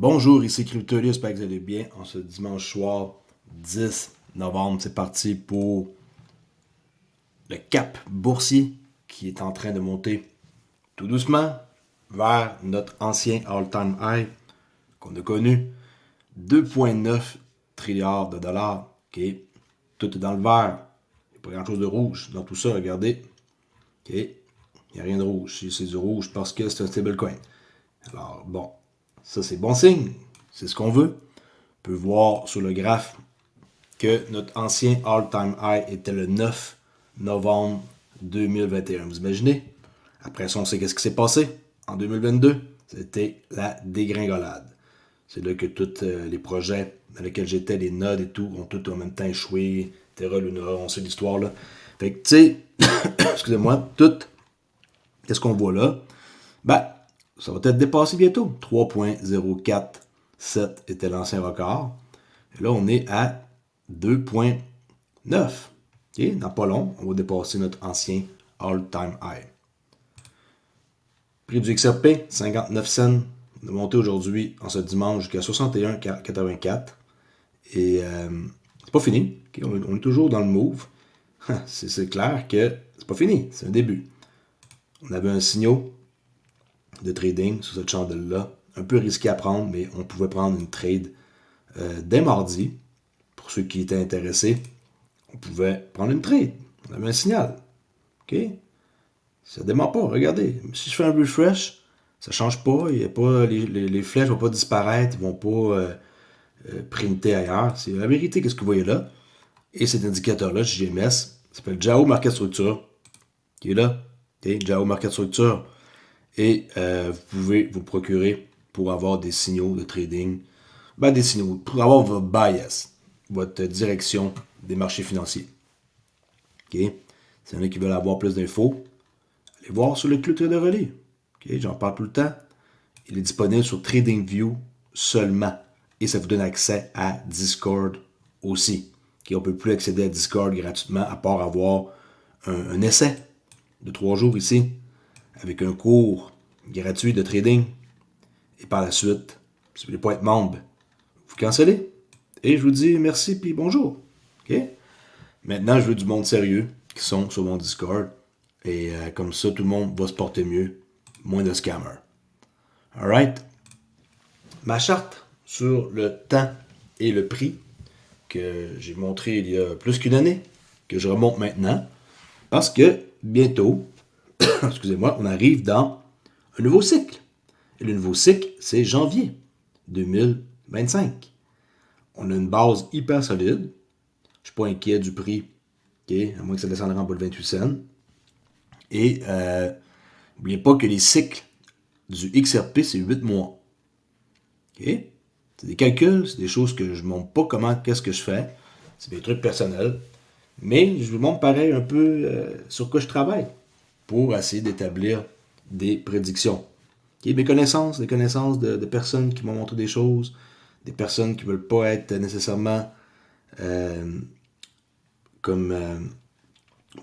Bonjour, ici Crypto, j'espère que vous allez bien. En ce dimanche soir, 10 novembre, c'est parti pour le cap boursier qui est en train de monter tout doucement vers notre ancien all-time high qu'on a connu, 2,9 trilliards de dollars. OK, tout est dans le vert. Il n'y a pas grand-chose de rouge dans tout ça, regardez. OK, il n'y a rien de rouge. Si c'est du rouge parce que c'est un stablecoin. Alors, bon, ça c'est bon signe. C'est ce qu'on veut. On peut voir sur le graphe que notre ancien all-time high était le 9 novembre 2021. Vous imaginez? Après ça, on sait qu'est-ce qui s'est passé en 2022. C'était la dégringolade. C'est là que tous les projets dans lesquels j'étais, les nodes et tout, ont tout en même temps échoué. Terra Luna, on sait l'histoire là. Fait que, tu sais, excusez-moi, tout, qu'est-ce qu'on voit là? Ben, ça va être dépassé bientôt. 3,047 était l'ancien record. Et là, on est à 2,9. OK? Dans pas long, on va dépasser notre ancien all-time high. Prix du XRP, 59 cents. On a monté aujourd'hui, en ce dimanche, jusqu'à 61,84. Et c'est pas fini. Okay? On est toujours dans le move. C'est clair que c'est pas fini. C'est un début. On avait un signal de trading sur cette chandelle-là. Un peu risqué à prendre, mais on pouvait prendre une trade dès mardi. Pour ceux qui étaient intéressés, on pouvait prendre une trade. On avait un signal. OK? Ça ne démarre pas. Regardez. Si je fais un refresh, ça ne change pas. Il y a pas les flèches ne vont pas disparaître. Ils ne vont pas printer ailleurs. C'est la vérité. Qu'est-ce que vous voyez là? Et cet indicateur-là, JMS, s'appelle Jao Market Structure, qui est là. Okay? Jao Market Structure. Et vous pouvez vous procurer pour avoir des signaux de trading. Ben, des signaux. Pour avoir votre bias, votre direction des marchés financiers. OK? S'il y en a qui veulent avoir plus d'infos, allez voir sur le Club Trader Relais. OK? J'en parle tout le temps. Il est disponible sur TradingView seulement. Et ça vous donne accès à Discord aussi. OK? On ne peut plus accéder à Discord gratuitement à part avoir un essai de 3 jours ici avec un cours gratuit de trading. Et par la suite, si vous ne voulez pas être membre, vous cancellez. Et je vous dis merci puis bonjour. OK? Maintenant, je veux du monde sérieux qui sont sur mon Discord. Et comme ça, tout le monde va se porter mieux. Moins de scammers. Alright? Ma charte sur le temps et le prix que j'ai montré il y a plus qu'une année, que je remonte maintenant, parce que bientôt, excusez-moi, on arrive dans un nouveau cycle. Et le nouveau cycle, c'est janvier 2025. On a une base hyper solide. Je ne suis pas inquiet du prix, okay, à moins que ça descende en bas de 28 cents. Et n'oubliez pas que les cycles du XRP, c'est 8 mois. Okay? C'est des calculs, c'est des choses que je ne montre pas qu'est-ce que je fais. C'est des trucs personnels. Mais je vous montre pareil un peu sur quoi je travaille pour essayer d'établir des prédictions. Okay? Mes connaissances, des connaissances de personnes qui m'ont montré des choses, des personnes qui ne veulent pas être nécessairement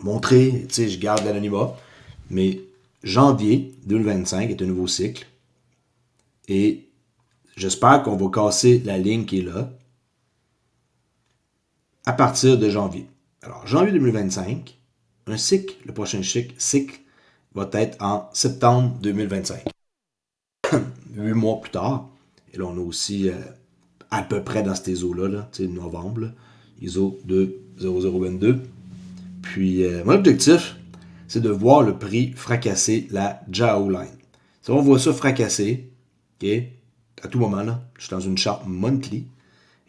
montrées. Tu sais, je garde l'anonymat. Mais janvier 2025 est un nouveau cycle. Et j'espère qu'on va casser la ligne qui est là à partir de janvier. Alors, janvier 2025, un cycle, le prochain cycle, va être en septembre 2025. 8 mois plus tard. Et là, on a aussi à peu près dans ces eaux-là, tu sais, novembre, là, ISO 20022. Puis, mon objectif, c'est de voir le prix fracasser la Jao Line. Si on voit ça fracasser, OK, à tout moment, là, je suis dans une charte monthly,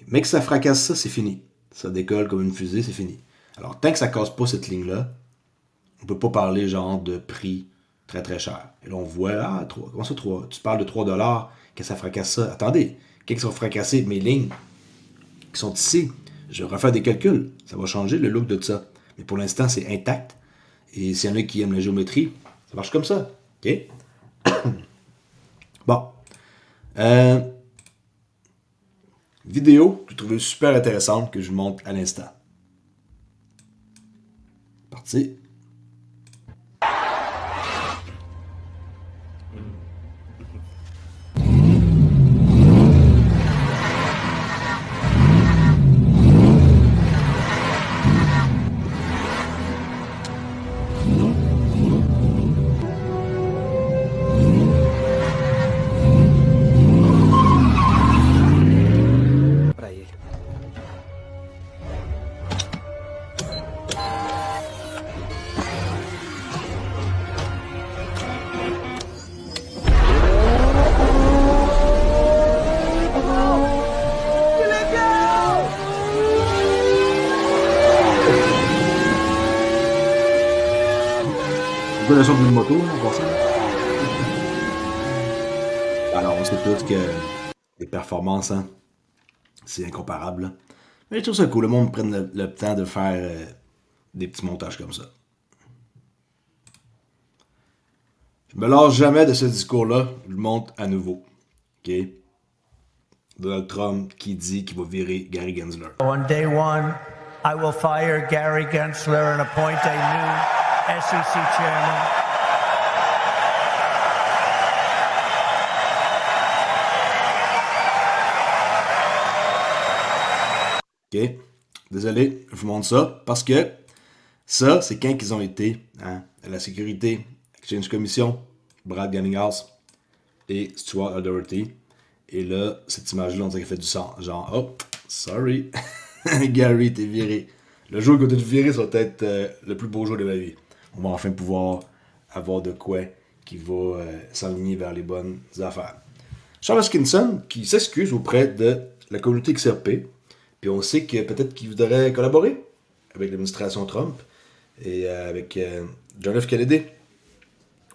mais que ça fracasse ça, c'est fini. Ça décolle comme une fusée, c'est fini. Alors, tant que ça ne casse pas cette ligne-là, on ne peut pas parler genre de prix très très cher. Et là, on voit, comment ça, 3? Tu parles de 3 $, que ça fracasse ça. Attendez, quand sont fracassés mes lignes qui sont ici, je vais refaire des calculs. Ça va changer le look de ça. Mais pour l'instant, c'est intact. Et s'il y en a qui aiment la géométrie, ça marche comme ça. OK? Bon. Vidéo que je trouvais super intéressante que je vous montre à l'instant. Parti. le son d'une moto, là, en passant. Alors, on sait tous que les performances, hein, c'est incomparable, là. Mais je trouve ça cool, le monde prenne le temps de faire des petits montages comme ça. Je me lâche jamais de ce discours-là, je le monte à nouveau. OK? Donald Trump qui dit qu'il va virer Gary Gensler. On day one, I will fire Gary Gensler and appoint a new SEC chairman. OK? Désolé, je vous montre ça parce que ça, c'est quand ils ont été à la sécurité, Exchange Commission, Brad Garlinghouse et Stuart O'Doherty. Et là, cette image-là, on dirait qu'elle fait du sang. Genre, oh, sorry, Gary, t'es viré. Le jour que t'es viré, ça va être le plus beau jour de ma vie. On va enfin pouvoir avoir de quoi qui va s'enligner vers les bonnes affaires. Charles Hoskinson, qui s'excuse auprès de la communauté XRP, puis on sait que peut-être qu'il voudrait collaborer avec l'administration Trump et avec John F. Kennedy.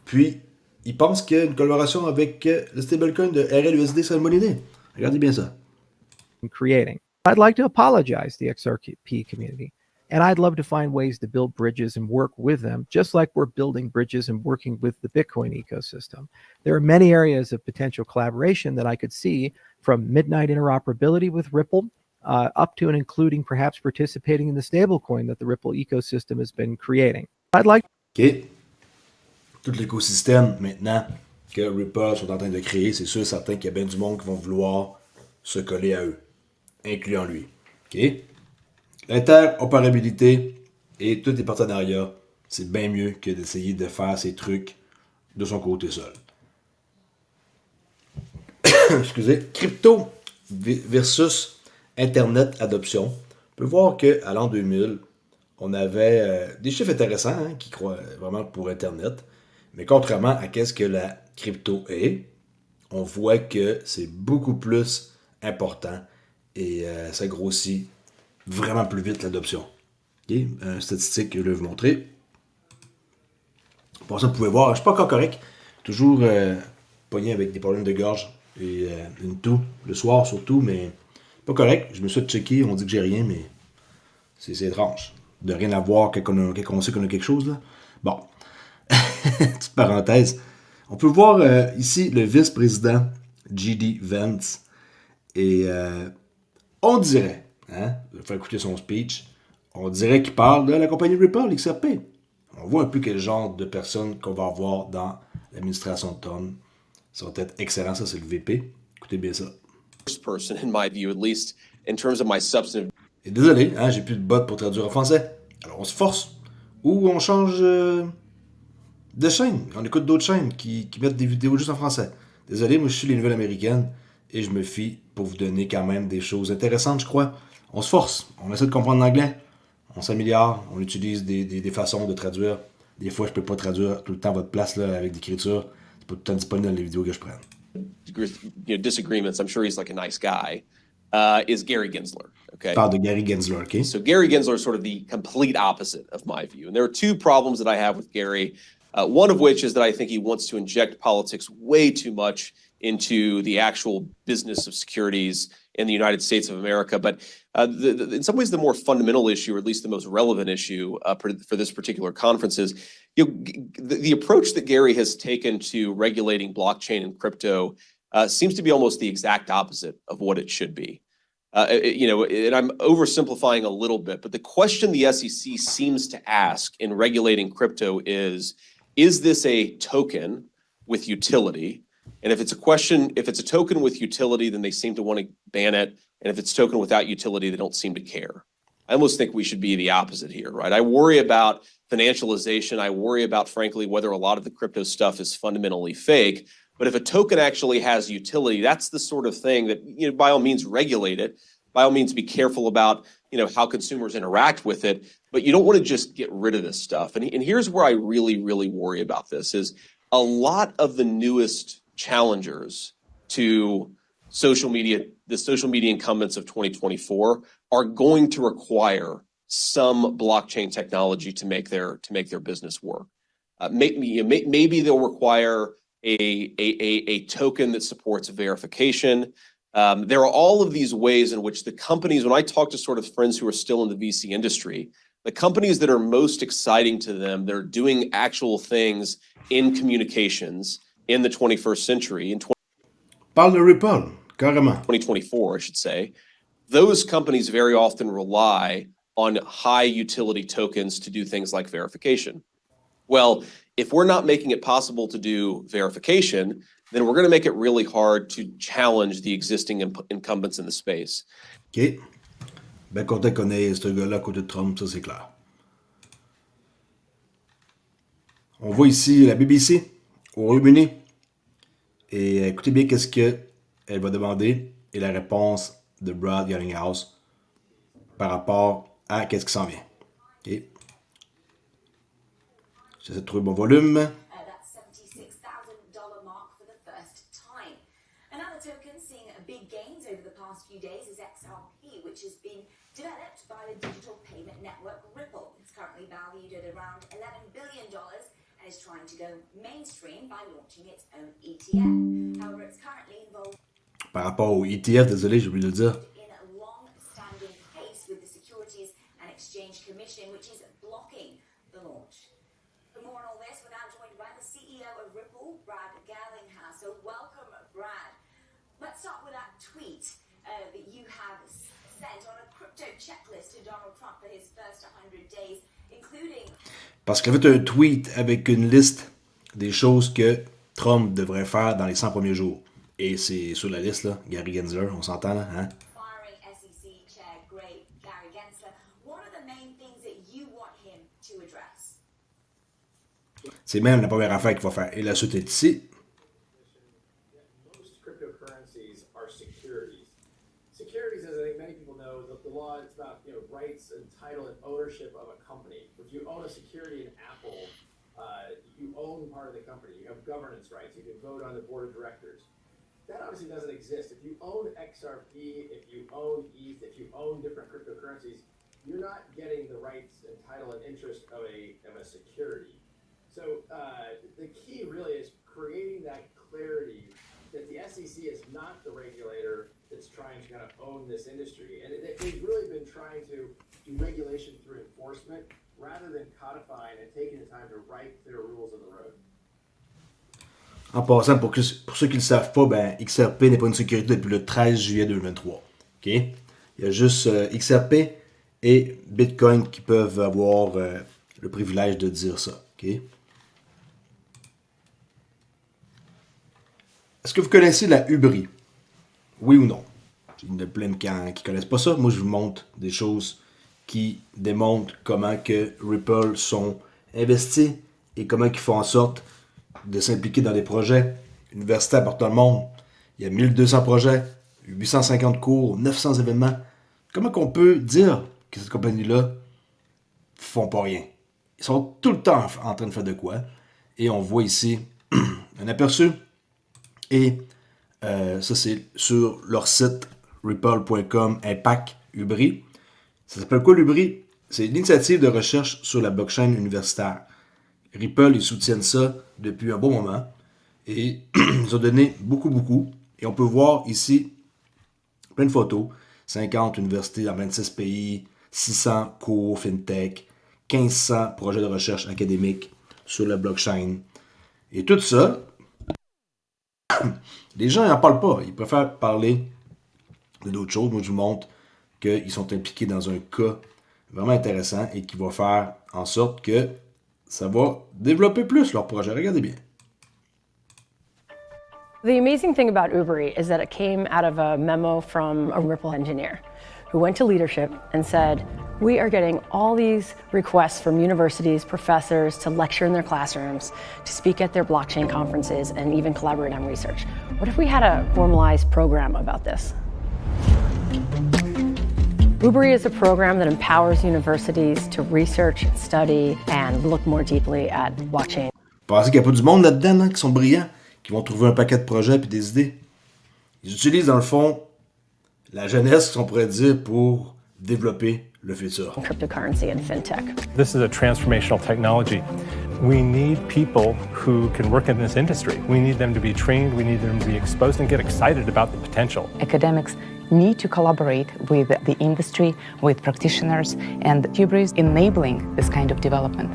Puis, il pense qu'une collaboration avec le stablecoin de RLUSD serait une bonne idée. Regardez bien ça. Creating. I'd like to apologize to the XRP community, and I'd love to find ways to build bridges and work with them, just like we're building bridges and working with the Bitcoin ecosystem. There are many areas of potential collaboration that I could see, from midnight interoperability with Ripple, up to and including perhaps participating in the stablecoin that the Ripple ecosystem has been creating. I'd like. OK. Tout l'écosystème maintenant que Ripple sont en train de créer, c'est sûr et certain qu'il y a bien du monde qui vont vouloir se coller à eux, incluant lui. OK? L'interopérabilité et tous les partenariats, c'est bien mieux que d'essayer de faire ces trucs de son côté seul. Excusez. Crypto versus Internet adoption. On peut voir qu'à l'an 2000, on avait des chiffres intéressants hein, qui croient vraiment pour Internet. Mais contrairement à qu'est-ce que la crypto est, on voit que c'est beaucoup plus important et ça grossit vraiment plus vite l'adoption. Okay? Statistique que je vais vous montrer. Pour ça, vous pouvez voir, je ne suis pas encore correct. Toujours pogné avec des problèmes de gorge et une toux, le soir surtout, mais pas correct. Je me suis checké, on dit que j'ai rien, mais c'est étrange. De rien avoir quand on sait qu'on a quelque chose. Là. Bon. Petite parenthèse. On peut voir ici le vice-président J.D. Vance. Et on dirait, hein, je vais faire écouter son speech, on dirait qu'il parle de la compagnie Ripple, XRP. On voit un peu quel genre de personnes qu'on va avoir dans l'administration de Trump. Ça va être excellent, ça c'est le VP. Écoutez bien ça. Person, in my view, at least in terms of my substantive. Et désolé, hein, j'ai plus de bot pour traduire en français. Alors on se force. Ou on change de chaîne. On écoute d'autres chaînes qui mettent des vidéos juste en français. Désolé, moi je suis les nouvelles américaines et je me fie pour vous donner quand même des choses intéressantes, je crois. On se force, on essaie de comprendre l'anglais, on s'améliore, on utilise des façons de traduire. Des fois, je peux pas traduire tout le temps à votre place là, avec l'écriture. C'est pas tout le temps disponible dans les vidéos que je prenne. Disagreements, I'm sure he's like a nice guy, is Gary Gensler. Okay. Je parle de Gary Gensler, okay? So Gary Gensler is sort of the complete opposite of my view. And there are two problems that I have with Gary. One of which is that I think he wants to inject politics way too much into the actual business of securities in the United States of America. But in some ways, the more fundamental issue, or at least the most relevant issue for this particular conference is the approach that Gary has taken to regulating blockchain and crypto seems to be almost the exact opposite of what it should be. And I'm oversimplifying a little bit, but the question the SEC seems to ask in regulating crypto is this a token with utility? And if it's a token with utility, then they seem to want to ban it. And if it's a token without utility, they don't seem to care. I almost think we should be the opposite here, right? I worry about financialization. I worry about, frankly, whether a lot of the crypto stuff is fundamentally fake. But if a token actually has utility, that's the sort of thing that, by all means, regulate it. By all means, be careful about, how consumers interact with it. But you don't want to just get rid of this stuff. And here's where I really, really worry about this is a lot of the newest challengers to the social media incumbents of 2024 are going to require some blockchain technology to make their business work. Maybe they'll require a token that supports verification. There are all of these ways in which the companies, when I talk to sort of friends who are still in the VC industry, the companies that are most exciting to them, they're doing actual things in communications in the 21st century, in Parle de Ripple, carrément. 2024, I should say. Those companies very often rely on high utility tokens to do things like verification. Well, if we're not making it possible to do verification, then we're going to make it really hard to challenge the existing incumbents in the space. OK. Ben content qu'on ait ce gars-là à côté de Trump, ça c'est clair. On voit ici la BBC au Royaume-Uni. Et écoutez bien qu'est-ce qu'elle va demander et la réponse de Brad Garlinghouse par rapport à qu'est-ce qui s'en vient. OK. J'essaie de trouver mon volume. That's $76,000 mark for the first time. Another token seeing big gains over the past few days is XRP, which has been developed by the digital payment network Ripple. It's currently valued at around $11 billion and is trying to go mainstream by launching its own ETF. However, it's currently involved Par rapport au ETF, désolé, j'ai oublié de le dire. in a long-standing case with the Securities and Exchange Commission, which is blocking the launch. For more on all this, we're now joined by the CEO of Ripple, Brad Garlinghouse. So welcome, Brad. Let's start with that tweet that you have sent on a crypto checklist to Donald Trump for his first 100 days, including... Parce qu'il a fait un tweet avec une liste des choses que Trump devrait faire dans les 100 premiers jours. Et c'est sur la liste, là, Gary Gensler, on s'entend, là, hein? Firing SEC Chair Gary Gensler. What are the main things that you want him to address? C'est même la première affaire qu'il va faire. Et la suite est ici. Most cryptocurrencies are securities. Securities, as I think many people know, the law is about rights and title and ownership of a company. If you own a security in Apple, you own part of the company. You have governance rights. You can vote on the board of directors. That obviously doesn't exist. If you own XRP, if you own ETH, if you own different cryptocurrencies, you're not getting the rights and title and interest of a security. So the key really is creating that clarity that the SEC is not the regulator that's trying to kind of own this industry. And they've really been trying to do regulation through enforcement rather than codifying and taking the time to write clear rules of the road. En passant, pour ceux qui ne le savent pas, ben, XRP n'est pas une sécurité depuis le 13 juillet 2023. OK? Il y a juste XRP et Bitcoin qui peuvent avoir le privilège de dire ça. OK? Est-ce que vous connaissez la Ubri? Oui ou non? Il y en a plein qui ne connaissent pas ça. Moi, je vous montre des choses qui démontrent comment que Ripple sont investis et comment ils font en sorte de s'impliquer dans des projets universitaires partout dans le monde. Il y a 1200 projets, 850 cours, 900 événements. Comment qu'on peut dire que cette compagnie-là font pas rien? Ils sont tout le temps en train de faire de quoi. Et on voit ici un aperçu. Et ça, c'est sur leur site ripple.com Impact Ubri. Ça s'appelle quoi l'Ubri? C'est une initiative de recherche sur la blockchain universitaire. Ripple, ils soutiennent ça depuis un bon moment. Et ils ont donné beaucoup. Et on peut voir ici plein de photos. 50 universités dans 26 pays, 600 cours FinTech, 1500 projets de recherche académique sur la blockchain. Et tout ça, les gens n'en parlent pas. Ils préfèrent parler de d'autres choses. Moi, je vous montre qu'ils sont impliqués dans un cas vraiment intéressant et qui va faire en sorte que ça va développer plus leur projet. Regardez bien. The amazing thing about Ubri is that it came out of a memo from a Ripple engineer who went to leadership and said, we are getting all these requests from universities, professors to lecture in their classrooms, to speak at their blockchain conferences, and even collaborate on research. What if we had a formalized program about this? Ubri is a program that empowers universities to research, study, and look more deeply at blockchain. Pensez qu'il n'y a pas du monde là-dedans hein, qui sont brillants, qui vont trouver un paquet de projets et des idées. Ils utilisent dans le fond la jeunesse, on pourrait dire, pour développer le futur. Cryptocurrency and fintech. This is a transformational technology. We need people who can work in this industry. We need them to be trained, we need them to be exposed and get excited about the potential. Academics need to collaborate with the industry, with practitioners, and Hubris enabling this kind of development.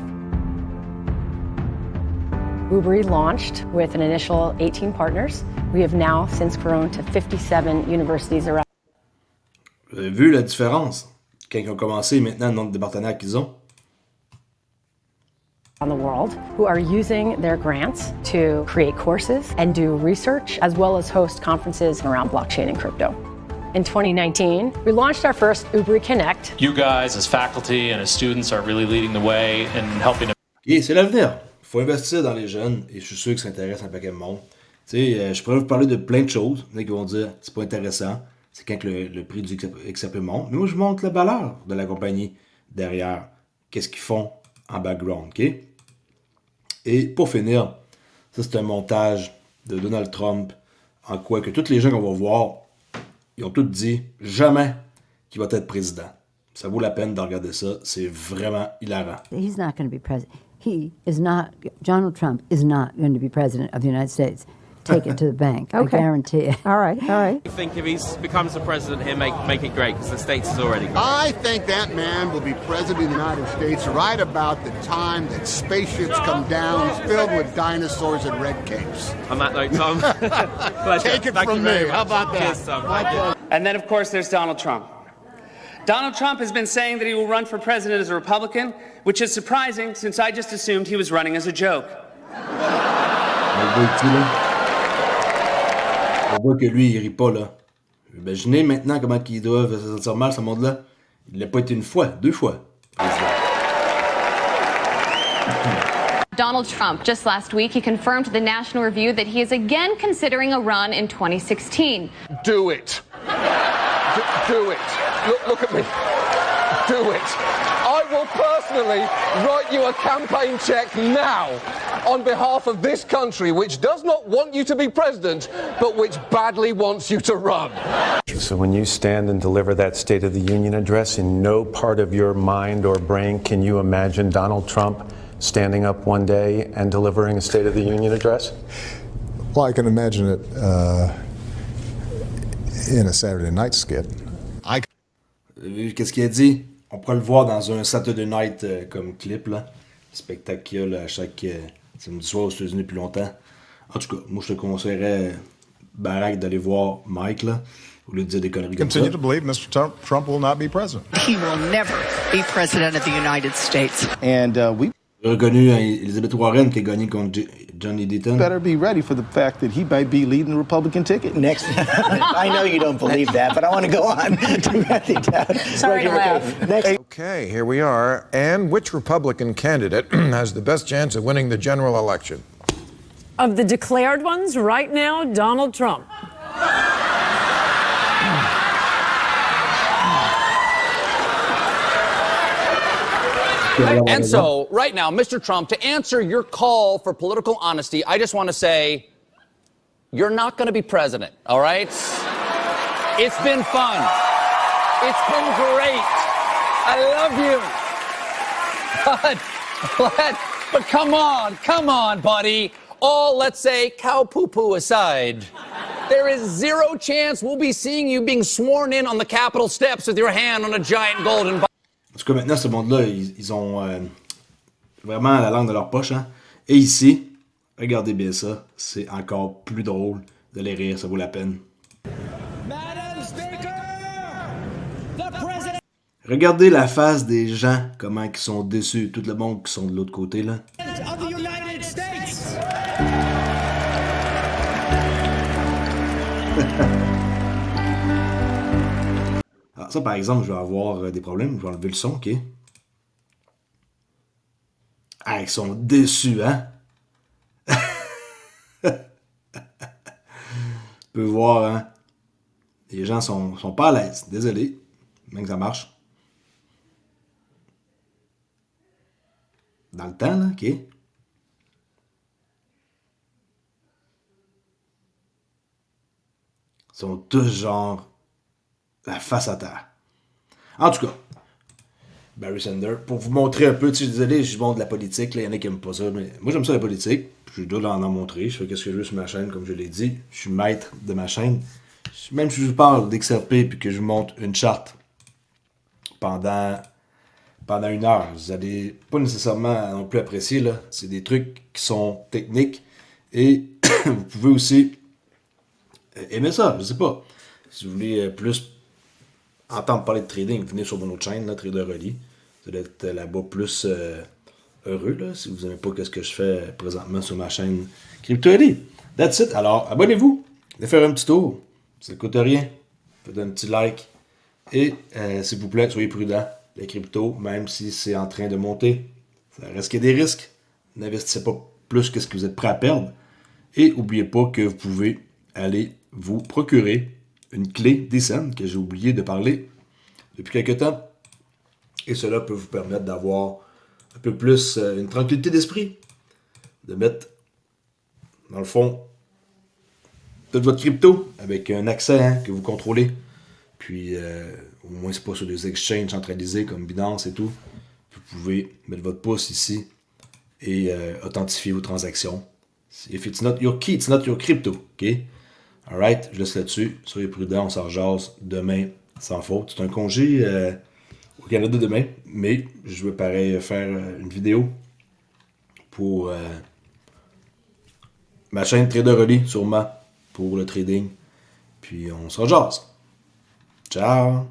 Ubri launched with an initial 18 partners. We have now since grown to 57 universities around. Vous avez vu la différence quand ils ont commencé et maintenant le nombre de partenaires qu'ils ont? The world who are using their grants to create courses and do research as well as host conferences around blockchain and crypto. In 2019, we launched our first Ubri Connect. You guys as faculty and as students are really leading the way and helping to... Et c'est l'avenir. Il faut investir dans les jeunes et je suis sûr que ça intéresse un paquet de monde. Tu sais, je pourrais vous parler de plein de choses. Il y en a qui vont dire c'est pas intéressant. C'est quand que le prix du XRP monte. Mais moi, je montre la valeur de la compagnie derrière. Qu'est-ce qu'ils font en background, OK? Et pour finir, ça c'est un montage de Donald Trump en quoi que tous les gens qu'on va voir, ils ont tous dit jamais qu'il va être président. Ça vaut la peine de regarder ça. C'est vraiment hilarant. He's not going to be president. Donald Trump is not going to be president of the United States. Take it to the bank. Okay. I guarantee it. All right. I think if he becomes the president, he'll make it great because the States is already great. I think that man will be president of the United States right about the time that spaceships come down filled with dinosaurs and red capes. On that note, Tom, take it from me. How about that? Cheers, Tom. And then, of course, there's Donald Trump. Donald Trump has been saying that he will run for president as a Republican, which is surprising since I just assumed he was running as a joke. On voit que lui, il rit pas, là. Imaginez maintenant comment ils doivent se sentir mal, ce monde-là. Il l'a pas été une fois, deux fois. Donald Trump, just last week, he confirmed to the National Review that he is again considering a run in 2016. Do it. Do it. Look at me. Do it. I will personally write you a campaign check now on behalf of this country, which does not want you to be president, but which badly wants you to run. So when you stand and deliver that State of the Union address, in no part of your mind or brain can you imagine Donald Trump standing up one day and delivering a State of the Union address? Well, I can imagine it in a Saturday night skit. Qu'est-ce qu'il a dit? On pourrait le voir dans un Saturday Night comme clip, là. Spectacle qu'il y a là, à chaque samedi soir aux États-Unis depuis longtemps. En tout cas, moi je te conseillerais, Barack, d'aller voir Mike, là, au lieu de dire des conneries comme ça. Continue to believe Mr. Trump will not be president. He will never be president of the United States. And we reconnu Elizabeth Warren qui a gagné contre Johnny Deaton. Better be ready for the fact that he might be leading the Republican ticket. Next. I know you don't believe that, but I want to go on to Matthew Dowd. Sorry to laugh. Next. Okay, here we are. And which Republican candidate has the best chance of winning the general election? Of the declared ones, right now, Donald Trump. And so, right now, Mr. Trump, to answer your call for political honesty, I just want to say, you're not going to be president, all right? It's been fun. It's been great. I love you. But come on, buddy. All, let's say, cow poo-poo aside, there is zero chance we'll be seeing you being sworn in on the Capitol steps with your hand on a giant golden Bible. En tout cas, maintenant, ce monde-là, ils ont vraiment la langue de leur poche. Hein? Et ici, regardez bien ça, c'est encore plus drôle de les rire, ça vaut la peine. Regardez la face des gens, comment ils sont déçus, tout le monde qui sont de l'autre côté, là. Alors ça, par exemple, je vais avoir des problèmes. Je vais enlever le son, OK? Ah, ils sont déçus, hein? Tu peux voir, hein? Les gens sont pas à l'aise. Désolé. Même que ça marche. Dans le temps, là, OK? Ils sont tous genre la face à terre. En tout cas, Barry Sanders, pour vous montrer un peu, tu sais, désolé, je montre de la politique, il y en a qui n'aiment pas ça, mais moi j'aime ça la politique, puis je dois en montrer, je fais ce que je veux sur ma chaîne, comme je l'ai dit, je suis maître de ma chaîne. Même si je vous parle d'XRP puis que je vous montre une charte pendant 1 heure, vous n'allez pas nécessairement non plus apprécier, là. C'est des trucs qui sont techniques et vous pouvez aussi aimer ça, je sais pas. Si vous voulez plus entendre parler de trading, venez sur mon autre chaîne, là, Trader Rolly. Vous allez être là-bas plus heureux, là, si vous n'aimez pas ce que je fais présentement sur ma chaîne Crypto Rolly. That's it. Alors, abonnez-vous, allez faire un petit tour. Ça ne coûte rien. Faites un petit like. Et, s'il vous plaît, soyez prudents. Les cryptos, même si c'est en train de monter, ça reste qu'il y a des risques. N'investissez pas plus que ce que vous êtes prêt à perdre. Et n'oubliez pas que vous pouvez aller vous procurer une clé DCEN que j'ai oublié de parler depuis quelques temps. Et cela peut vous permettre d'avoir un peu plus une tranquillité d'esprit. De mettre, dans le fond, toute votre crypto avec un accès que vous contrôlez. Puis, au moins, c'est pas sur des exchanges centralisés comme Binance et tout. Vous pouvez mettre votre pouce ici et authentifier vos transactions. If it's not your key, it's not your crypto. OK? Alright, je laisse là-dessus. Soyez prudents, on s'en rejase demain sans faute. C'est un congé au Canada demain, mais je veux pareil faire une vidéo pour ma chaîne Trader Rolly, sûrement, pour le trading. Puis on s'en jase. Ciao!